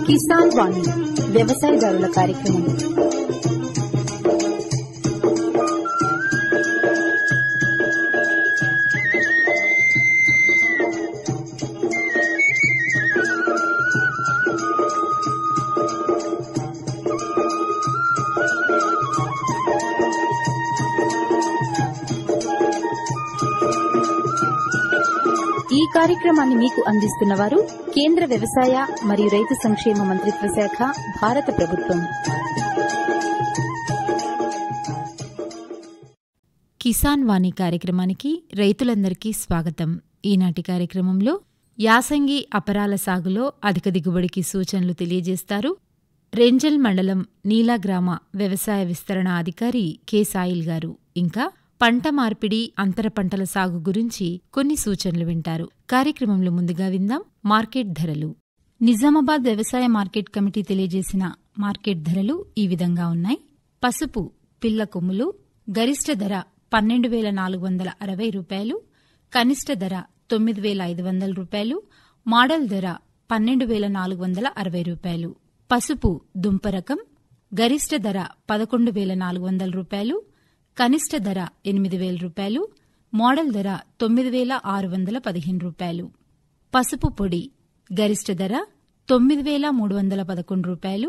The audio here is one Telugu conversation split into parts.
కిసాన్ వాణి వ్యవసాయదారుల కార్యక్రమం. ఈ కార్యక్రమాన్ని మీకు అందిస్తున్నవారు కేంద్ర వ్యవసాయ మరియు రైతు సంక్షేమ మంత్రిత్వ శాఖ, భారత ప్రభుత్వం. కిసాన్ వాణి కార్యక్రమానికి రైతులందరికీ స్వాగతం. ఈనాటి కార్యక్రమంలో యాసంగి అపరాల సాగులో అధిక దిగుబడికి సూచనలు తెలియజేస్తారు రెంజల్ మండలం నీలాగ్రామ వ్యవసాయ విస్తరణ అధికారి కె సాయిల్ గారు. ఇంకా పంట మార్పిడి, అంతర పంటల సాగు గురించి కొన్ని సూచనలు వింటారు. కార్యక్రమంలో ముందుగా విందాం మార్కెట్ ధరలు. నిజామాబాద్ వ్యవసాయ మార్కెట్ కమిటీ తెలియజేసిన మార్కెట్ ధరలు ఈ విధంగా ఉన్నాయి. పసుపు పిల్ల కొమ్ములు గరిష్ట ధర 12,460 రూపాయలు, కనిష్ట ధర 9,500 రూపాయలు, మోడల్ ధర 12,460 రూపాయలు. పసుపు దుంప రకం గరిష్ట ధర 11,400 రూపాయలు, కనిష్ట ధర 8,000 రూపాయలు, మోడల్ ధర 9,615 రూపాయలు. పసుపు పొడి గరిష్ట ధర 9,311 రూపాయలు,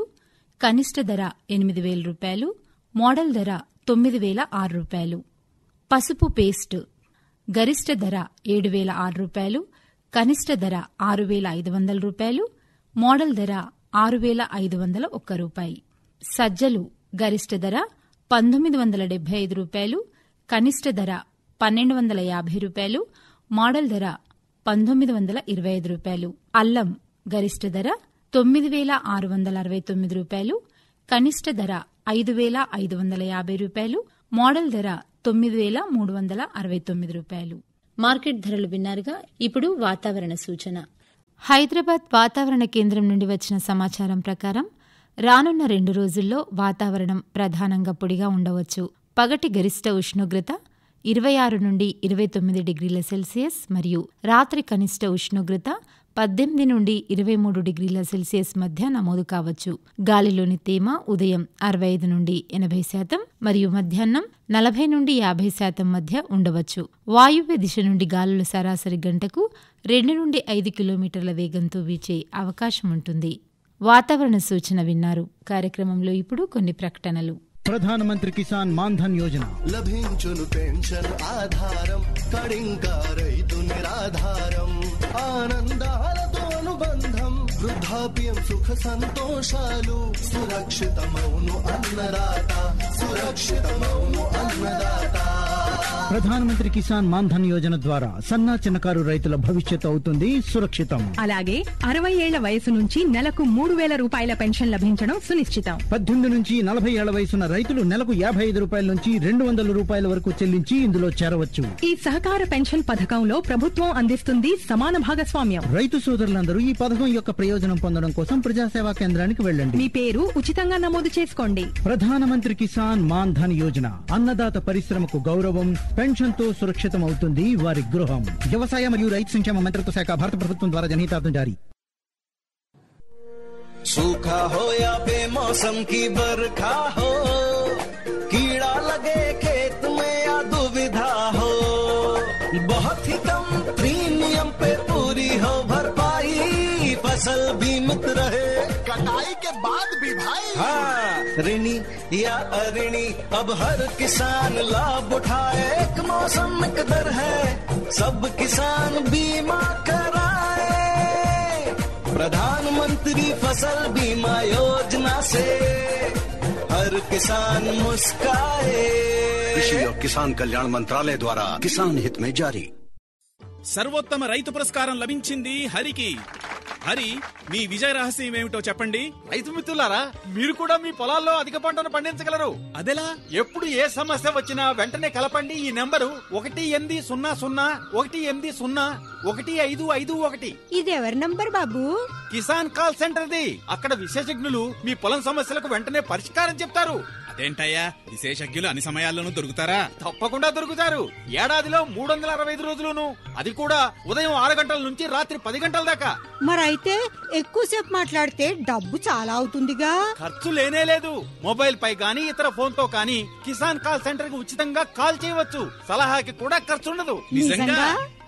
కనిష్ట ధర 8,000 రూపాయలు, మోడల్ ధర 9,006 రూపాయలు. పసుపు పేస్ట్ గరిష్ట ధర 7,006 రూపాయలు, కనిష్ట ధర 6,500 రూపాయలు, మోడల్ ధర 6,501 రూపాయి. సజ్జలు గరిష్ట ధర 1,975 రూపాయలు, కనిష్ట ధర 1,250 రూపాయలు, మోడల్ ధర 1,925 రూపాయలు. అల్లం గరిష్ట ధర 9,669 రూపాయలు, కనిష్ట ధర 5,550 రూపాయలు, మోడల్ ధర 9,369 రూపాయలు. మార్కెట్ ధరలు విన్నారుగా. ఇప్పుడు వాతావరణ సూచన. హైదరాబాద్ వాతావరణ కేంద్రం నుండి వచ్చిన సమాచారం ప్రకారం రానున్న 2 రోజుల్లో వాతావరణం ప్రధానంగా పొడిగా ఉండవచ్చు. పగటి గరిష్ట ఉష్ణోగ్రత 26 నుండి 29 డిగ్రీల సెల్సియస్ మరియు రాత్రి కనిష్ట ఉష్ణోగ్రత 18 నుండి 23 డిగ్రీల సెల్సియస్ మధ్య నమోదు కావచ్చు. గాలిలోని తేమ ఉదయం 65 నుండి 80% మరియు మధ్యాహ్నం 40 నుండి 50% మధ్య ఉండవచ్చు. వాయువ్య దిశ నుండి గాలులు సరాసరి గంటకు 2 నుండి 5 కిలోమీటర్ల వేగంతో వీచే అవకాశం ఉంటుంది. వాతావరణ సూచన విన్నారు. కార్యక్రమంలో ఇప్పుడు కొన్ని ప్రకటనలు. ప్రధానమంత్రి కిసాన్ మాన్ధన్ యోజన లభించును పెన్షన్ ఆధారం, కడింకా రైతు నిరాధారం, ఆనందాలతో అనుబంధం, వృద్ధాప్యం సుఖ సంతోషాలు, సురక్షితమౌను అన్నదాత, సురక్షితమౌను అన్నదాత. ప్రధానమంత్రి కిసాన్ మాన్ధన్ యోజన ద్వారా సన్న చిన్నకారు రైతుల భవిష్యత్తు అవుతుంది సురక్షితం. అలాగే 60 ఏళ్ల వయసు నుంచి నెలకు 3,000 రూపాయల పెన్షన్ లభించడం సునిశ్చితం. 18 నుంచి 40 ఏళ్ల వయసున్న రైతులు నెలకు 55 రూపాయల నుంచి 200 రూపాయల వరకు చెల్లించి ఇందులో చేరవచ్చు. ఈ సహకార పెన్షన్ పథకంలో ప్రభుత్వం అందిస్తుంది సమాన భాగస్వామ్యం. రైతు సోదరులందరూ ఈ పథకం యొక్క ప్రయోజనం పొందడం కోసం ప్రజాసేవా కేంద్రానికి వెళ్ళండి. మీ పేరు ఉచితంగా నమోదు చేసుకోండి. ప్రధానమంత్రి కిసాన్ మాన్ధన్ యోజన అన్నదాత పరిశ్రమకు గౌరవం, పెన్షన్ తో సురక్షితం అవుతుంది వారి గృహం. వ్యవసాయ మరియు రైతు సంక్షేమ మంత్రిత్వ శాఖ, భారత ప్రభుత్వం ద్వారా జనహితార్థం జారీ. सूखा हो या बेमौसम की बरखा हो, कीड़ा लगे खेत में या दुविधा हो, बहुत ही कम प्रीमियम पे पूरी हो भरपाई, फसल बीमित रहे कटाई के बाद भी भाई। हाँ, ऋणी या अऋणी अब हर किसान लाभ उठाए, एक मौसम एक दर है, सब किसान बीमा कराए, प्रधानमंत्री फसल बीमा योजना से हर किसान मुस्काए। कृषि और किसान कल्याण मंत्रालय द्वारा किसान हित में जारी. సర్వోత్తమ రైతు పురస్కారం లభించింది హరికి. హరి, మీ విజయ రహస్యం ఏమిటో చెప్పండి. రైతు మిత్రులారా, మీరు కూడా మీ పొలాల్లో అధిక పంటను పండించగలరు. అదెలా? ఎప్పుడు ఏ సమస్య వచ్చినా వెంటనే కలపండి ఈ నెంబరు 1-800-101-15551. ఇది ఎవరి number Babu? Kisan call centre the. అక్కడ విశేషజ్ఞులు మీ పొలం సమస్యలకు వెంటనే పరిష్కారం చెప్తారు. అదేంటయ్యా, విశేషజ్ఞులు అన్ని సమయాల్లోనూ దొరుకుతారా? తప్పకుండా దొరుకుతారు. ఏడాదిలో 365 రోజులును, అది కూడా ఉదయం 6 గంటల నుంచి రాత్రి 10 గంటల దాకా. మరైతే ఎక్కువసేపు మాట్లాడితే డబ్బు చాలా అవుతుందిగా. ఖర్చు లేనే లేదు. మొబైల్ పై గానీ ఇతర ఫోన్ తో కానీ కిసాన్ కాల్ సెంటర్ కి ఉచితంగా కాల్ చేయవచ్చు. సలహాకి కూడా ఖర్చు ఉండదు. నిజంగా?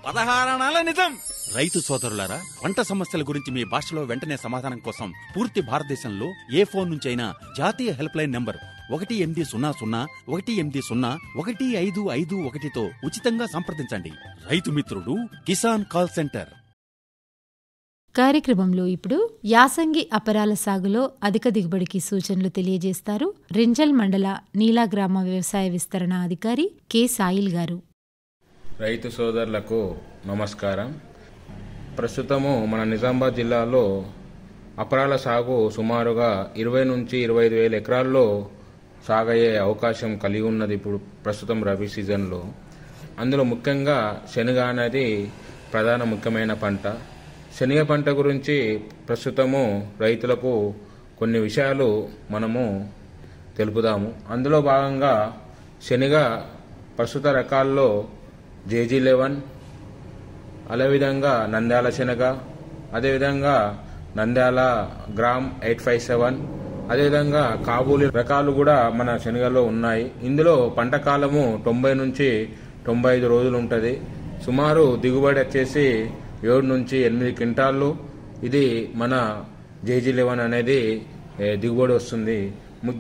16 అనాల నిజం. రైతు సోదరులారా, పంట సమస్యల గురించి మీ భాషలో వెంటనే సమాధానం కోసం పూర్తి భారతదేశంలో ఏ ఫోన్ నుంచి అయినా జాతీయ హెల్ప్ లైన్ నంబర్ 1-800-118-1551తో ఉచితంగా సంప్రదించండి. రైతు మిత్రుడు కిసాన్ కాల్ సెంటర్. కార్యక్రమంలో ఇప్పుడు యాసంగి అపరాల సాగులో అధిక దిగుబడికి సూచనలు తెలియజేస్తారు రెంజల్ మండల నీలా గ్రామ వ్యవసాయ విస్తరణ అధికారి కె సాయిల్ గారు. రైతు సోదరులకు నమస్కారం. ప్రస్తుతము మన నిజామాబాద్ జిల్లాలో అపరాల సాగు సుమారుగా 20 నుంచి 25 వేల ఎకరాల్లో సాగయ్యే అవకాశం కలిగి ఉన్నది ఇప్పుడు ప్రస్తుతం రబీ సీజన్లో. అందులో ముఖ్యంగా శనగ అనేది ప్రధాన ముఖ్యమైన పంట. శనగ పంట గురించి ప్రస్తుతము రైతులకు కొన్ని విషయాలు మనము తెలుపుదాము. అందులో భాగంగా శనగ ప్రస్తుత రకాల్లో JG11, అదేవిధంగా నంద్యాల శనగ, అదేవిధంగా నంద్యాల గ్రామ్ 857, అదేవిధంగా కాబూలి రకాలు కూడా మన శనగలో ఉన్నాయి. ఇందులో పంట కాలము 90 నుంచి 95 రోజులు ఉంటుంది. సుమారు దిగుబడి వచ్చేసి 7 నుంచి 8 క్వింటాళ్ళు. ఇది మన JG11 అనేది దిగుబడి వస్తుంది.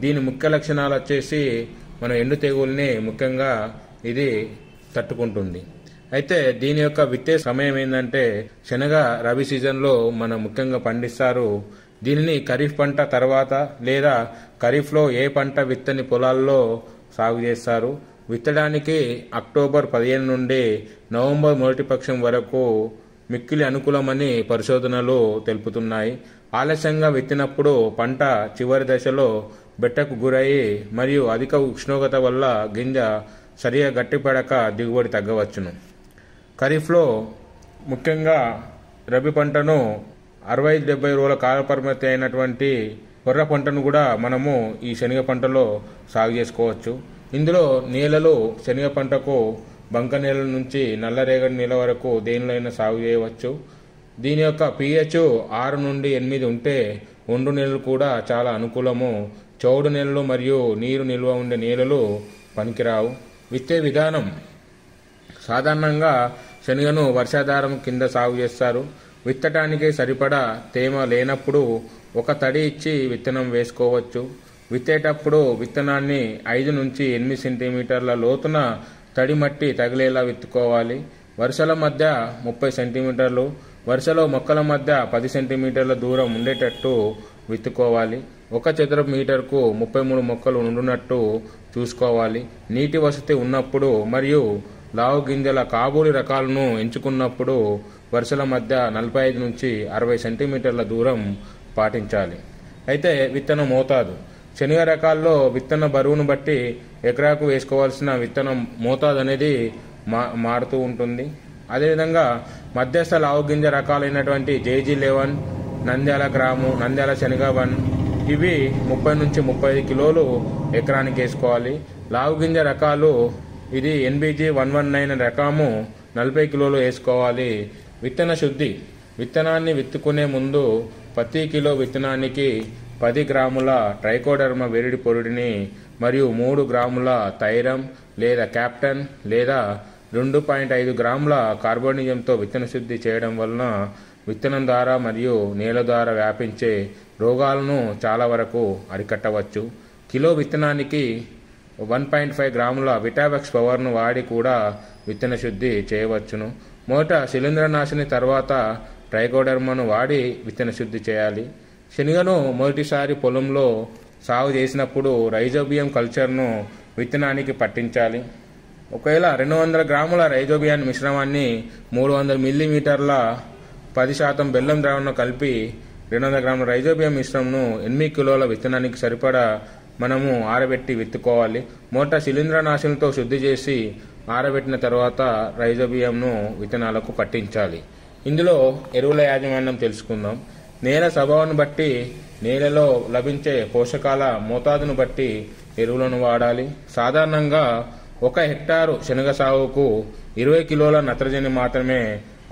దీని ముఖ్య లక్షణాలు వచ్చేసి మన ఎండు తెగుల్ని ముఖ్యంగా ఇది తట్టుకుంటుంది. అయితే దీని యొక్క విత్తే సమయం ఏంటంటే శనగ రబీ సీజన్లో మనం ముఖ్యంగా పండిస్తారు. దీనిని ఖరీఫ్ పంట తర్వాత లేదా ఖరీఫ్లో ఏ పంట విత్తని పొలాల్లో సాగు చేస్తారు. విత్తడానికి అక్టోబర్ 15 నుండి నవంబర్ మొదటి పక్షం వరకు మిక్కిలి అనుకూలమని పరిశోధనలు తెలుపుతున్నాయి. ఆలస్యంగా విత్తినప్పుడు పంట చివరి దశలో బెట్టకు గురయ్యి మరియు అధిక ఉష్ణోగ్రత వల్ల గింజ సరిగా గట్టిపడక దిగుబడి తగ్గవచ్చును. ఖరీఫ్లో ముఖ్యంగా రబీ పంటను 65-70 రోజుల కాలపరిమితి అయినటువంటి కొర్ర పంటను కూడా మనము ఈ శనగ పంటలో సాగు చేసుకోవచ్చు. ఇందులో నేలలు శనగ పంటకు బంక నేల నుంచి నల్లరేగడి నేల వరకు దేనిలో సాగు చేయవచ్చు. దీని యొక్క pH 6 నుండి 8 ఉంటే ఒండ్రు నేలలు కూడా చాలా అనుకూలము. చౌడు నేలలు మరియు నీరు నిల్వ ఉండే నేలలు పనికిరావు. విత్తే విధానం సాధారణంగా శనగను వర్షాధారం కింద సాగు చేస్తారు. విత్తటానికి సరిపడా తేమ లేనప్పుడు ఒక తడి ఇచ్చి విత్తనం వేసుకోవచ్చు. విత్తేటప్పుడు విత్తనాన్ని 5 నుంచి 8 సెంటీమీటర్ల లోతున తడి మట్టి తగిలేలా విత్తుకోవాలి. వరుసల మధ్య 30 సెంటీమీటర్లు, వరుసలో మొక్కల మధ్య 10 సెంటీమీటర్ల దూరం ఉండేటట్టు విత్తుకోవాలి. 1 చదరపు మీటర్కు 33 మొక్కలు ఉండునట్టు చూసుకోవాలి. నీటి వసతి ఉన్నప్పుడు మరియు లావు గింజల కాబూలి రకాలను ఎంచుకున్నప్పుడు వరుసల మధ్య 45 నుంచి 60 సెంటీమీటర్ల దూరం పాటించాలి. అయితే విత్తన మోతాదు శనగ రకాల్లో విత్తన బరువును బట్టి ఎకరాకు వేసుకోవాల్సిన విత్తన మోతాదు అనేది మారుతూ ఉంటుంది. అదేవిధంగా మధ్యస్థ లావు గింజ రకాలైనటువంటి JG11, నంద్యాల గ్రాము, నంద్యాల శనగ 1 ఇవి 30 నుంచి 35 కిలోలు ఎకరానికి వేసుకోవాలి. లావు గింజ రకాలు ఇది NBG 119 రకము 40 కిలోలు వేసుకోవాలి. విత్తన శుద్ధి విత్తనాన్ని విత్తుకునే ముందు ప్రతి కిలో విత్తనానికి 10 గ్రాముల ట్రైకోడర్మా వెరిడి పొడిని మరియు 3 గ్రాముల థైరమ్ లేదా క్యాప్టన్ లేదా 2.5 గ్రాముల కార్బోనిజంతో విత్తన శుద్ధి చేయడం వలన విత్తనం ద్వారా మరియు నేల ద్వారా వ్యాపించే రోగాలను చాలా వరకు అరికట్టవచ్చు. కిలో విత్తనానికి 1.5 గ్రాముల విటావెక్స్ పవర్ను వాడి కూడా విత్తన శుద్ధి చేయవచ్చును. మొదట శిలీంద్రనాశిని తర్వాత ట్రైకోడర్మాను వాడి విత్తన శుద్ధి చేయాలి. శనగను మొదటిసారి పొలంలో సాగు చేసినప్పుడు రైజోబియం కల్చర్ను విత్తనానికి పట్టించాలి. ఒకవేళ 200 గ్రాముల రైజోబియాన్ మిశ్రమాన్ని 300 మిల్లీమీటర్ల 10% బెల్లం ద్రావణం కలిపి 200 గ్రాముల రైజోబియం మిశ్రమంను 8 కిలోల విత్తనానికి సరిపడా మనము ఆరబెట్టి విత్తుకోవాలి. మొదట శిలీంద్రనాశులతో శుద్ధి చేసి ఆరబెట్టిన తర్వాత రైజోబియంను విత్తనాలకు పట్టించాలి. ఇందులో ఎరువుల యాజమాన్యం తెలుసుకుందాం. నేల స్వభావాన్ని బట్టి నేలలో లభించే పోషకాల మోతాదును బట్టి ఎరువులను వాడాలి. సాధారణంగా 1 హెక్టారు శనగ సాగుకు 20 కిలోల నత్రజని మాత్రమే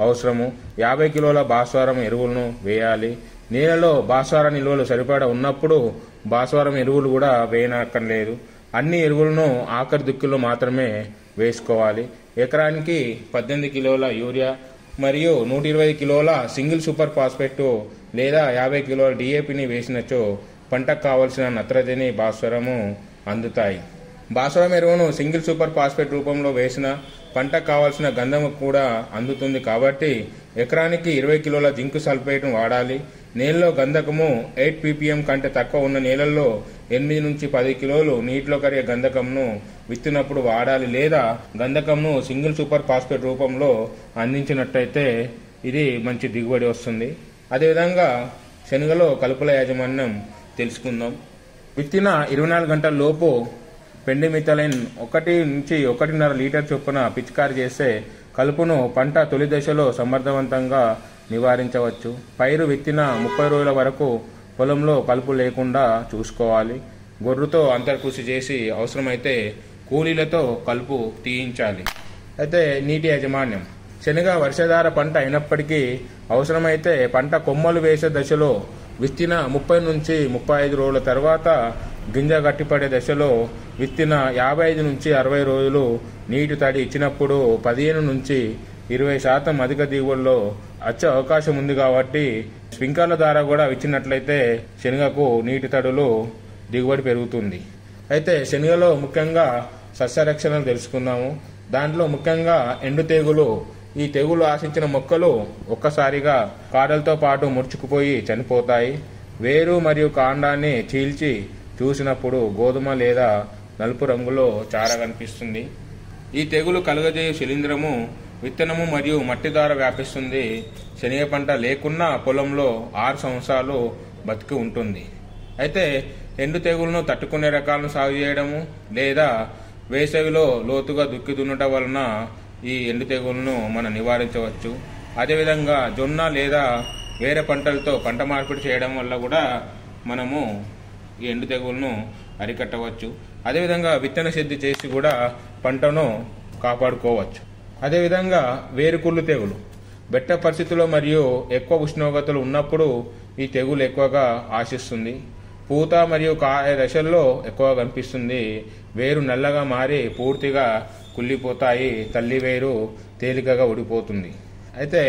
అవసరము. 50 కిలోల భాస్వరం ఎరువులను వేయాలి. నేలలో భాస్వర నిల్వలు సరిపడా ఉన్నప్పుడు భాస్వరం ఎరువులు కూడా వేయనక్కర్లేదు. అన్ని ఎరువులను ఆఖరి దుక్కులో మాత్రమే వేసుకోవాలి. ఎకరానికి 18 కిలోల యూరియా మరియు 120 కిలోల సింగిల్ సూపర్ ఫాస్ఫేట్ లేదా 50 కిలోల డిఏపిని వేసినచో పంటకు కావలసిన నత్రజని భాస్వరము అందుతాయి. భాస్వరం ఎరువును సింగిల్ సూపర్ ఫాస్ఫేట్ రూపంలో వేసిన పంటకు కావాల్సిన గంధము కూడా అందుతుంది. కాబట్టి ఎకరానికి 20 కిలోల జింక్ సల్ఫేట్ను వాడాలి. నేలలో గంధకము 8 ppm కంటే తక్కువ ఉన్న నేలల్లో 8 నుంచి 10 కిలోలు నీటిలో కరిగే గంధకంను విత్తినప్పుడు వాడాలి. లేదా గంధకంను సింగిల్ సూపర్ ఫాస్ఫేట్ రూపంలో అందించినట్టయితే ఇది మంచి దిగుబడి వస్తుంది. అదేవిధంగా శనగలో కలుపుల యాజమాన్యం తెలుసుకుందాం. విత్తిన 24 గంటల లోపు పెండిమిథలైన్ 1 నుంచి 1.5 లీటర్ చొప్పున పిచికారి చేస్తే కలుపును పంట తొలి దశలో సమర్థవంతంగా నివారించవచ్చు. పైరు విత్తిన 30 రోజుల వరకు పొలంలో కలుపు లేకుండా చూసుకోవాలి. గొర్రుతో అంతర్కృషి చేసి అవసరమైతే కూలీలతో కలుపు తీయించాలి. అయితే నీటి యాజమాన్యం శనగ వర్షధార పంట అయినప్పటికీ అవసరమైతే పంట కొమ్మలు వేసే దశలో విత్తిన 30 నుంచి 35 రోజుల తర్వాత గింజ గట్టిపడే దశలో విత్తిన 55 నుంచి 60 రోజులు నీటి తడి ఇచ్చినప్పుడు 15 నుంచి 20% అధిక దిగుబడిలో వచ్చే అవకాశం ఉంది. కాబట్టి స్ప్రింక్లర్ల ద్వారా కూడా ఇచ్చినట్లయితే శనగకు నీటి తడులు దిగుబడి పెరుగుతుంది. అయితే శనగలో ముఖ్యంగా సస్యరక్షణలు తెలుసుకుందాము. దాంట్లో ముఖ్యంగా ఎండు తెగులు. ఈ తెగులు ఆశించిన మొక్కలు ఒక్కసారిగా కాడలతో పాటు ముడుచుకుపోయి చనిపోతాయి. వేరు మరియు కాండాన్ని చీల్చి చూసినప్పుడు గోధుమ లేదా నలుపు రంగులో చార కనిపిస్తుంది. ఈ తెగులు కలుగజేయు శిలీంధ్రము విత్తనము మరియు మట్టి ద్వారా వ్యాపిస్తుంది. శనగ పంట లేకున్నా పొలంలో 6 సంవత్సరాలు బతికి ఉంటుంది. అయితే ఎండు తెగులను తట్టుకునే రకాలను సాగు చేయడము లేదా వేసవిలో లోతుగా దుక్కి దున్నటం వలన ఈ ఎండు తెగులను మనం నివారించవచ్చు. అదేవిధంగా జొన్న లేదా వేరే పంటలతో పంట మార్పిడి చేయడం వల్ల కూడా మనము ఈ ఎండు తెగులను అరికట్టవచ్చు. అదేవిధంగా విత్తన శుద్ధి చేసి కూడా పంటను కాపాడుకోవచ్చు. అదేవిధంగా వేరుకుళ్ళు తెగులు బెట్ట పరిస్థితుల్లో మరియు ఎక్కువ ఉష్ణోగ్రతలు ఉన్నప్పుడు ఈ తెగులు ఎక్కువగా ఆశిస్తుంది. పూత మరియు కాయ దశల్లో ఎక్కువగా కనిపిస్తుంది. వేరు నల్లగా మారి పూర్తిగా కుళ్ళిపోతాయి. తల్లి వేరు తేలికగా ఊడిపోతుంది. అయితే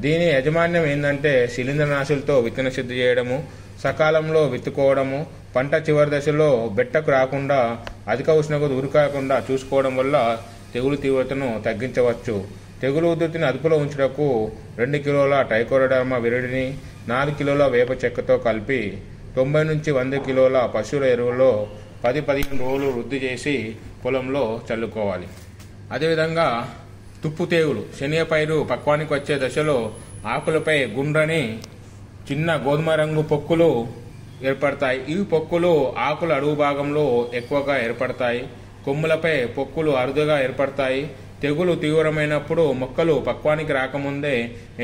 దీని యాజమాన్యం ఏంటంటే శిలీంద్రనాశులతో విత్తన శుద్ధి చేయడము, సకాలంలో విత్తుకోవడము, పంట చివరి దశలో బెట్టకు రాకుండా అధిక ఉష్ణోగ్రత ఉరికాకుండా చూసుకోవడం వల్ల తెగులు తీవ్రతను తగ్గించవచ్చు. తెగులు ఉధృతిని అదుపులో ఉంచుటకు 2 కిలోల ట్రైకోడర్మా విరిడిని 4 కిలోల వేప చెక్కతో కలిపి 90 నుంచి 100 కిలోల పశువుల ఎరువులో 10-15 రోజులు వృద్ధి చేసి పొలంలో చల్లుకోవాలి. అదేవిధంగా తుప్పు తెగులు శనగ పైరు పక్వానికి వచ్చే దశలో ఆకులపై గుండ్రని చిన్న గోధుమ రంగు పొక్కులు ఏర్పడతాయి. ఈ పొక్కులు ఆకుల అడుగు భాగంలో ఎక్కువగా ఏర్పడతాయి. కొమ్ములపై పొక్కులు అరుదుగా ఏర్పడతాయి. తెగులు తీవ్రమైనప్పుడు మొక్కలు పక్వానికి రాకముందే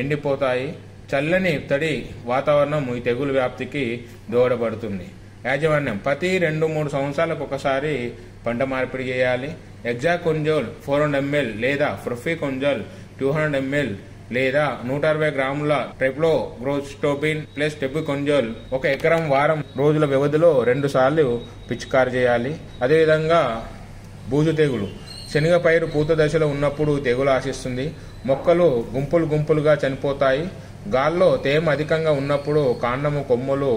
ఎండిపోతాయి. చల్లని తడి వాతావరణం ఈ తెగులు వ్యాప్తికి దోహదపడుతుంది. యాజమాన్యం ప్రతి 2-3 సంవత్సరాలకు ఒకసారి పంట మార్పిడి చేయాలి. ఎగ్జాకొంజోల్ 400 ml లేదా ప్రొఫికొంజోల్ 200 ml లేదా 160 గ్రాముల ట్రైప్లోగ్రోస్టోపిన్ ప్లస్ టెబుకొంజోల్ 1 ఎకరం వారం రోజుల వ్యవధిలో 2 సార్లు పిచికారి చేయాలి. అదేవిధంగా బూజు తెగులు శనగ పైరు పూత దశలో ఉన్నప్పుడు తెగులు ఆశిస్తుంది. మొక్కలు గుంపులుగా చనిపోతాయి. గాల్లో తేమ అధికంగా ఉన్నప్పుడు కాండము, కొమ్మలు,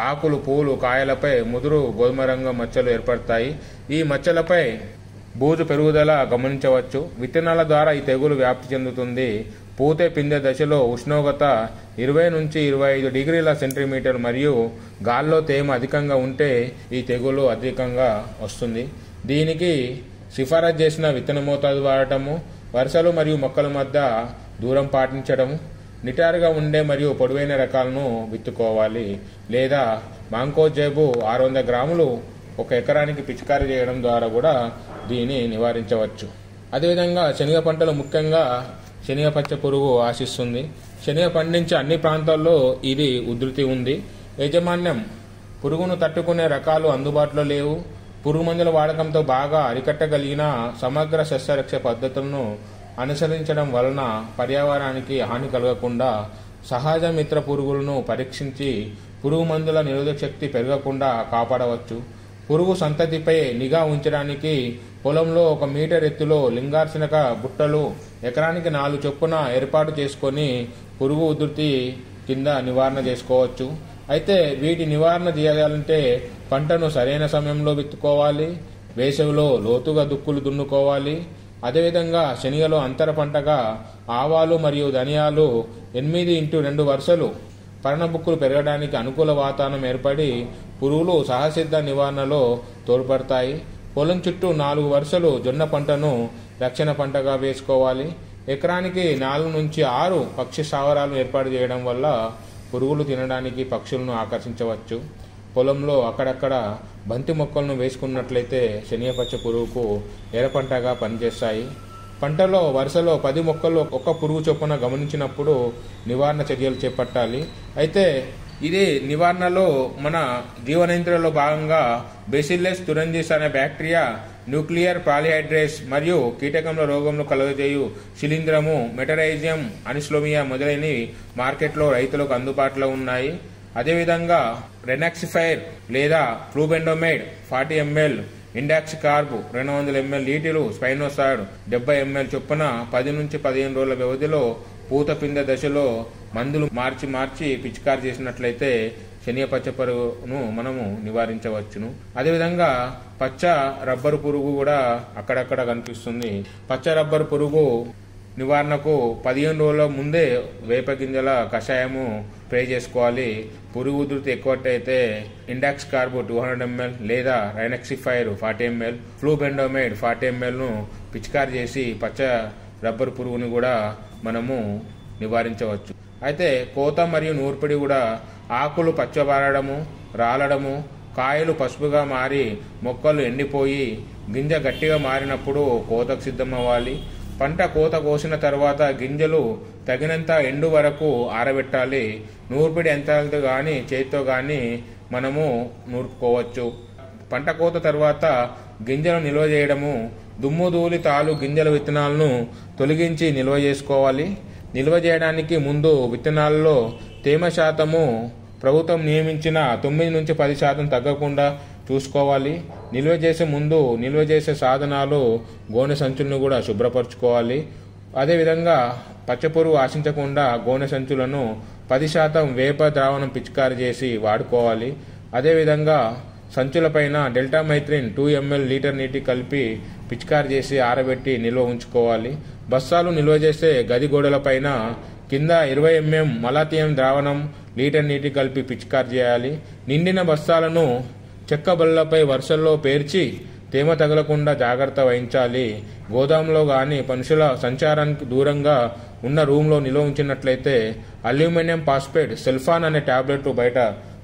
ఆకులు, పూలు, కాయలపై ముదురు గోధుమ రంగు మచ్చలు ఏర్పడతాయి. ఈ మచ్చలపై బూజు పెరుగుదల గమనించవచ్చు. విత్తనాల ద్వారా ఈ తెగులు వ్యాప్తి చెందుతుంది. పూతే పిందె దశలో ఉష్ణోగ్రత 20 నుంచి 25 డిగ్రీల సెంటీమీటర్ మరియు గాల్లో తేమ అధికంగా ఉంటే ఈ తెగులు అధికంగా వస్తుంది. దీనికి సిఫారసు చేసిన విత్తన మోతాదు వాడటము, వరుసలు మరియు మొక్కల మధ్య దూరం పాటించడము, నిటారుగా ఉండే మరియు పొడవైన రకాలను విత్తుకోవాలి. లేదా మాంకోజేబు 600 గ్రాములు 1 ఎకరానికి పిచికారీ చేయడం ద్వారా కూడా దీన్ని నివారించవచ్చు. అదేవిధంగా శనగ పంటలు ముఖ్యంగా శనగ పచ్చ పురుగు ఆశిస్తుంది. శనగ పండించే అన్ని ప్రాంతాల్లో ఇది ఉధృతి ఉంది. యాజమాన్యం పురుగును తట్టుకునే రకాలు అందుబాటులో లేవు. పురుగు మందుల వాడకంతో బాగా అరికట్టగలిగిన సమగ్ర సస్యరక్ష పద్ధతులను అనుసరించడం వలన పర్యావరణానికి హాని కలగకుండా సహజ మిత్ర పురుగులను పరీక్షించి పురుగు మందుల నిరోధక శక్తి పెరగకుండా కాపాడవచ్చు. పురుగు సంతతిపై నిఘా ఉంచడానికి పొలంలో 1 మీటర్ ఎత్తులో లింగార్చనక బుట్టలు ఎకరానికి 4 చొప్పున ఏర్పాటు చేసుకొని పురుగు ఉధృతి కింద నివారణ చేసుకోవచ్చు. అయితే వీటి నివారణ చేయాలంటే పంటను సరైన సమయంలో విత్తుకోవాలి. వేసవిలో లోతుగా దుక్కులు దున్నుకోవాలి. అదేవిధంగా శనగలో అంతర పంటగా ఆవాలు మరియు ధనియాలు 8x2 వరుసలు పర్ణబుక్కులు పెరగడానికి అనుకూల వాతావరణం ఏర్పడి పురుగులు సహసిద్ధ నివారణలో తోడ్పడతాయి. పొలం చుట్టూ 4 వరుసలు జొన్న పంటను రక్షణ పంటగా వేసుకోవాలి. ఎకరానికి 4 నుంచి 6 పక్షి స్థావరాలు ఏర్పాటు చేయడం వల్ల పురుగులు తినడానికి పక్షులను ఆకర్షించవచ్చు. పొలంలో అక్కడక్కడ బంతి మొక్కలను వేసుకున్నట్లయితే శనగపచ్చ పురుగుకు ఎర్రపంటగా పనిచేస్తాయి. పంటలో వరుసలో 10 మొక్కలు 1 పురుగు చొప్పున గమనించినప్పుడు నివారణ చర్యలు చేపట్టాలి. అయితే ఇది నివారణలో మన జీవనియంత్రణలో భాగంగా బెసిల్లస్ తురంజిస్ అనే బ్యాక్టీరియా, న్యూక్లియర్ పాలిహైడ్రేస్ మరియు కీటకంలో రోగంలో కలుగజేయు శిలీంధ్రము, మెటరైజియం అనిస్లోమియా మొదలైనవి మార్కెట్లో రైతులకు అందుబాటులో ఉన్నాయి. అదేవిధంగా రెనాక్సిఫైర్ లేదా flubendiamide 40 ml, indoxacarb 200 ml litre, spinosad 70 ml చొప్పున 10 నుంచి 15 రోజుల వ్యవధిలో పూత పిందె దశలో మందులు మార్చి పిచికారి చేసినట్లయితే శనగపచ్చ పురుగును మనము నివారించవచ్చును. అదేవిధంగా పచ్చ రబ్బరు పురుగు కూడా అక్కడక్కడ కనిపిస్తుంది. పచ్చ రబ్బరు పురుగు నివారణకు 15 రోజుల ముందే వేప గింజల కషాయము స్ప్రే చేసుకోవాలి. పురుగు ఉధృతి ఎక్కువైతే ఇండాక్స్ కార్బ్ 200 ml లేదా రైనక్సిఫైర్ 40 ml, ఫ్లూబెండోమైడ్ 40 ml ను పిచికారి చేసి పచ్చ రబ్బరు పురుగుని కూడా మనము నివారించవచ్చు. అయితే కోత మరియు నూర్పిడి కూడా ఆకులు పచ్చబారడము, రాలడము, కాయలు పసుపుగా మారి మొక్కలు ఎండిపోయి గింజ గట్టిగా మారినప్పుడు కోతకు సిద్ధమవ్వాలి. పంట కోత కోసిన తర్వాత గింజలు తగినంత ఎండు వరకు ఆరబెట్టాలి. నూర్పిడి యంత్రాలతో కానీ చేతితో కానీ మనము నూర్పుకోవచ్చు. పంట కోత తర్వాత గింజలు నిల్వ చేయడము, దుమ్ము ధూళి తాలు గింజల విత్తనాలను తొలగించి నిల్వ చేసుకోవాలి. నిల్వ చేయడానికి ముందు విత్తనాలలో తేమ శాతము ప్రభుత్వం నియమించిన 9 నుంచి 10% తగ్గకుండా చూసుకోవాలి. నిల్వ చేసే ముందు నిల్వ చేసే సాధనాలు గోనె సంచులను కూడా శుభ్రపరచుకోవాలి. అదేవిధంగా పచ్చపురుగు ఆశించకుండా గోనె సంచులను 10% వేప ద్రావణం పిచికారి చేసి వాడుకోవాలి. అదేవిధంగా సంచులపైన డెల్టామైథ్రిన్ 2 ml లీటర్ నీటి కలిపి పిచికారి చేసి ఆరబెట్టి నిల్వ ఉంచుకోవాలి. బస్తాలు నిల్వ చేసే గది గోడలపైన కింద 20 mm మలాథియం ద్రావణం లీటర్ నీటి కలిపి పిచికారి చేయాలి. నిండిన బస్తాలను చెక్క బల్లపై వరుసల్లో పేర్చి తేమ తగలకుండా జాగ్రత్త వహించాలి. గోదాంలో గాని మనుషుల సంచారానికి దూరంగా ఉన్న రూమ్లో నిల్వ ఉంచినట్లయితే అల్యూమినియం ఫాస్ఫేట్ సల్ఫాన్ అనే టాబ్లెట్ బయట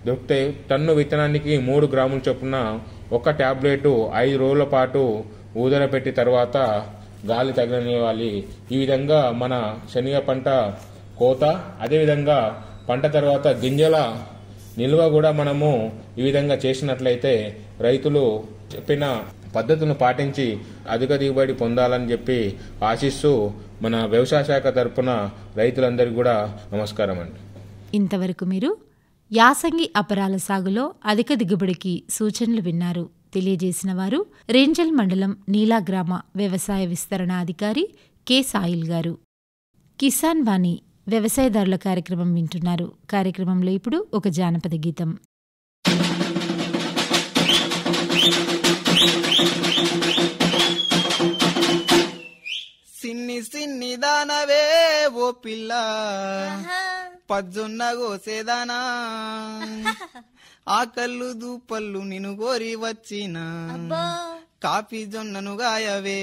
దొరుకుతాయి. టన్ను విత్తనానికి 3 గ్రాముల చొప్పున 1 టాబ్లెట్ 5 రోజుల పాటు ఊదర పెట్టి తర్వాత గాలి తగలనివ్వాలి. ఈ విధంగా మన శనగ పంట కోత, అదేవిధంగా పంట తర్వాత గింజల నిల్వ కూడా మనము ఈ విధంగా చేసినట్లయితే రైతులు చెప్పిన పద్ధతులను పాటించి అధిక దిగుబడి పొందాలని చెప్పి ఆశిస్తూ మన వ్యవసాయ శాఖ తరపున రైతులందరికీ కూడా నమస్కారం అండి. ఇంతవరకు మీరు యాసంగి అపరాల సాగులో అధిక దిగుబడికి సూచనలు విన్నారు. తెలియజేసిన వారు రేంజల్ మండలం నీలా గ్రామ వ్యవసాయ విస్తరణ అధికారి కె సాయిల్ గారు. కిసాన్ వాణి వ్యవసాయదారుల కార్యక్రమం వింటున్నారు. కార్యక్రమంలో ఇప్పుడు ఒక జానపద గీతం. సిన్ని సిన్ని దానవే ఓ పిల్ల పజ్జొన్న గోసేదానా, ఆ కళ్ళు దూపళ్ళు నిన్ను కోరి వచ్చిన కాపీ జొన్నను గాయవే.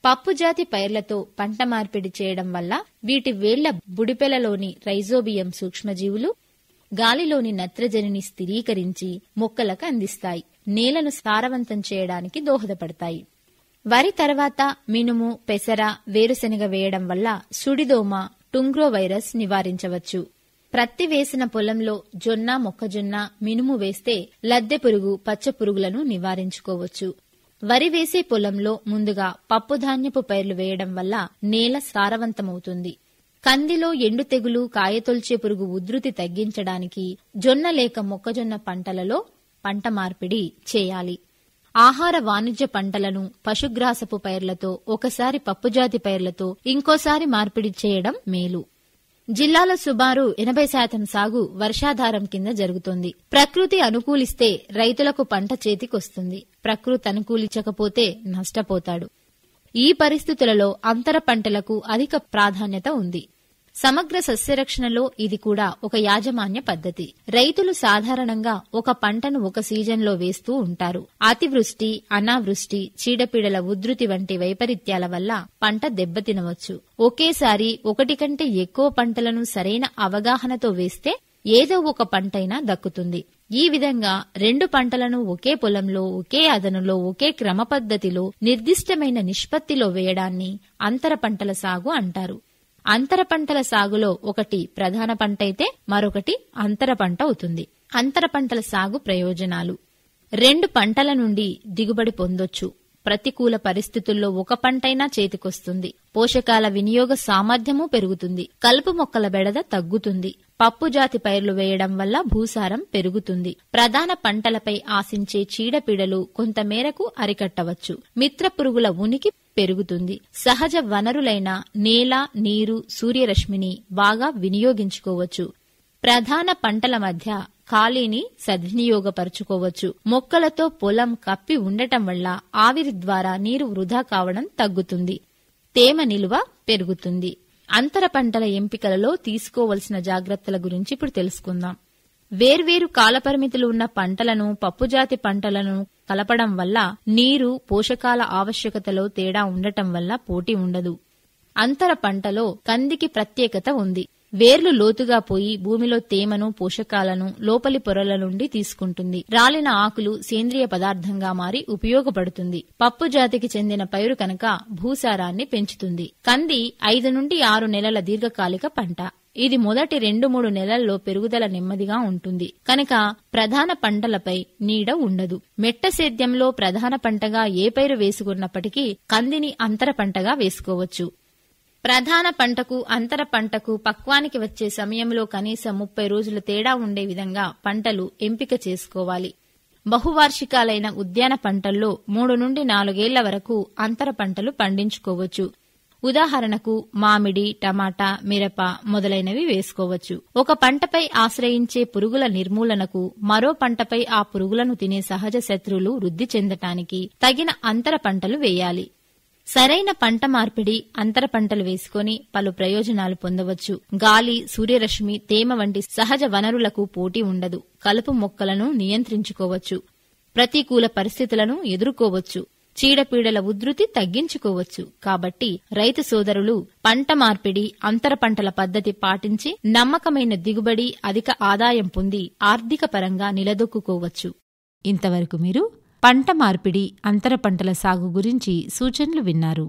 పప్పుజాతి పైర్లతో పంట మార్పిడి చేయడం వల్ల వీటి వేళ్ల బుడిపెలలోని రైజోబియం సూక్ష్మజీవులు గాలిలోని నత్రజనిని స్థిరీకరించి మొక్కలకు అందిస్తాయి. నేలను సారవంతం చేయడానికి దోహదపడతాయి. వరి తర్వాత మినుము, పెసర, వేరుశెనగ వేయడం వల్ల సుడిదోమ, టుంగ్రో వైరస్ నివారించవచ్చు. ప్రత్తి వేసిన పొలంలో జొన్న, మొక్కజొన్న, మినుము వేస్తే లద్దె పురుగు, పచ్చ పురుగులను నివారించుకోవచ్చు. వరి వేసే పొలంలో ముందుగా పప్పుధాన్యపు పైర్లు వేయడం వల్ల నేల సారవంతమవుతుంది. కందిలో ఎండు తెగులు, కాయతొల్చే పురుగు ఉధృతి తగ్గించడానికి జొన్న లేక మొక్కజొన్న పంటలలో పంట మార్పిడి చేయాలి. ఆహార వాణిజ్య పంటలను పశుగ్రాసపు పైర్లతో, ఒకసారి పప్పుజాతి పైర్లతో, ఇంకోసారి మార్పిడి చేయడం మేలు. జిల్లాలో సుమారు 80% సాగు వర్షాధారం కింద జరుగుతోంది. ప్రకృతి అనుకూలిస్తే రైతులకు పంట చేతికొస్తుంది. ప్రకృతి అనుకూలించకపోతే నష్టపోతాడు. ఈ పరిస్థితులలో అంతర పంటలకు అధిక ప్రాధాన్యత ఉంది. సమగ్ర సస్యరక్షణలో ఇది కూడా ఒక యాజమాన్య పద్ధతి. రైతులు సాధారణంగా ఒక పంటను ఒక సీజన్లో వేస్తూ ఉంటారు. అతివృష్టి, అనావృష్టి, చీడపీడల ఉధృతి వంటి వైపరీత్యాల వల్ల పంట దెబ్బతినవచ్చు. ఒకేసారి ఒకటి కంటే ఎక్కువ పంటలను సరైన అవగాహనతో వేస్తే ఏదో ఒక పంటైనా దక్కుతుంది. ఈ విధంగా 2 పంటలను ఒకే పొలంలో, ఒకే అదనులో, ఒకే క్రమ పద్ధతిలో, నిర్దిష్టమైన నిష్పత్తిలో వేయడాన్ని అంతర పంటల సాగు అంటారు. అంతర పంటల సాగులో ఒకటి ప్రధాన పంట అయితే మరొకటి అంతర పంట అవుతుంది. అంతర పంటల సాగు ప్రయోజనాలు: 2 పంటల నుండి దిగుబడి పొందొచ్చు. ప్రతికూల పరిస్థితుల్లో ఒక పంటైనా చేతికొస్తుంది. పోషకాల వినియోగ సామర్థ్యమూ పెరుగుతుంది. కలుపు మొక్కల బెడద తగ్గుతుంది. పప్పుజాతి పైర్లు వేయడం వల్ల భూసారం పెరుగుతుంది. ప్రధాన పంటలపై ఆశించే చీడపీడలు కొంతమేరకు అరికట్టవచ్చు. మిత్ర పురుగుల ఉనికి పెరుగుతుంది. సహజ వనరులైన నేల, నీరు, సూర్యరశ్మిని బాగా వినియోగించుకోవచ్చు. ప్రధాన పంటల మధ్య ఖాళీని సద్వినియోగపరుచుకోవచ్చు. మొక్కలతో పొలం కప్పి ఉండటం వల్ల ఆవిరి ద్వారా నీరు వృధా కావడం తగ్గుతుంది. తేమ నిలువ పెరుగుతుంది. అంతర పంటల ఎంపికలలో తీసుకోవలసిన జాగ్రత్తల గురించి ఇప్పుడు తెలుసుకుందాం. వేర్వేరు కాలపరిమితులు ఉన్న పంటలను, పప్పుజాతి పంటలను కలపడం వల్ల నీరు, పోషకాల ఆవశ్యకతలో తేడా ఉండటం వల్ల పోటీ ఉండదు. అంతర పంటలో కందికి ప్రత్యేకత ఉంది. వేర్లు లోతుగా పోయి భూమిలో తేమను, పోషకాలను లోపలి పొరల నుండి తీసుకుంటుంది. రాలిన ఆకులు సేంద్రియ పదార్థంగా మారి ఉపయోగపడుతుంది. పప్పు జాతికి చెందిన పైరు కనుక భూసారాన్ని పెంచుతుంది. కంది 5 నుండి 6 నెలల దీర్ఘకాలిక పంట. ఇది మొదటి 2-3 నెలల్లో పెరుగుదల నెమ్మదిగా ఉంటుంది కనుక ప్రధాన పంటలపై నీడ ఉండదు. మెట్ట సేద్యంలో ప్రధాన పంటగా ఏ పైరు వేసుకున్నప్పటికీ కందిని అంతర పంటగా వేసుకోవచ్చు. ప్రధాన పంటకు, అంతర పంటకు పక్వానికి వచ్చే సమయంలో కనీసం 30 రోజుల తేడా ఉండే విధంగా పంటలు ఎంపిక చేసుకోవాలి. బహువార్షికాలైన ఉద్యాన పంటల్లో 3 నుండి 4 ఏళ్ల వరకు అంతర పంటలు పండించుకోవచ్చు. ఉదాహరణకు మామిడి, టమాటా, మిరప మొదలైనవి వేసుకోవచ్చు. ఒక పంటపై ఆశ్రయించే పురుగుల నిర్మూలనకు, మరో పంటపై ఆ పురుగులను తినే సహజ శత్రువులు వృద్ధి చెందటానికి తగిన అంతర పంటలు వేయాలి. సరైన పంట మార్పిడి, అంతర పంటలు వేసుకుని పలు ప్రయోజనాలు పొందవచ్చు. గాలి, సూర్యరశ్మి, తేమ వంటి సహజ వనరులకు పోటీ ఉండదు. కలుపు మొక్కలను నియంత్రించుకోవచ్చు. ప్రతికూల పరిస్థితులను ఎదుర్కోవచ్చు. చీడపీడల ఉధృతి తగ్గించుకోవచ్చు. కాబట్టి రైతు సోదరులు పంట మార్పిడి, అంతర పంటల పద్ధతి పాటించి నమ్మకమైన దిగుబడి, అధిక ఆదాయం పొంది ఆర్థిక పరంగా నిలదొక్కుకోవచ్చు. ఇంతవరకు మీరు పంట మార్పిడి, అంతర పంటల సాగు గురించి సూచనలు విన్నారు.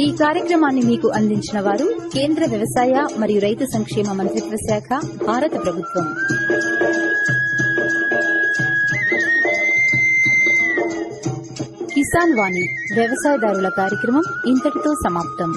ఈ కార్యక్రమాన్ని మీకు అందించిన వారు కేంద్ర వ్యవసాయ మరియు రైతు సంక్షేమ మంత్రిత్వ శాఖ, భారత ప్రభుత్వం. కిసాన్ వాణి వ్యవసాయదారుల కార్యక్రమం ఇంతటితో సమాప్తం.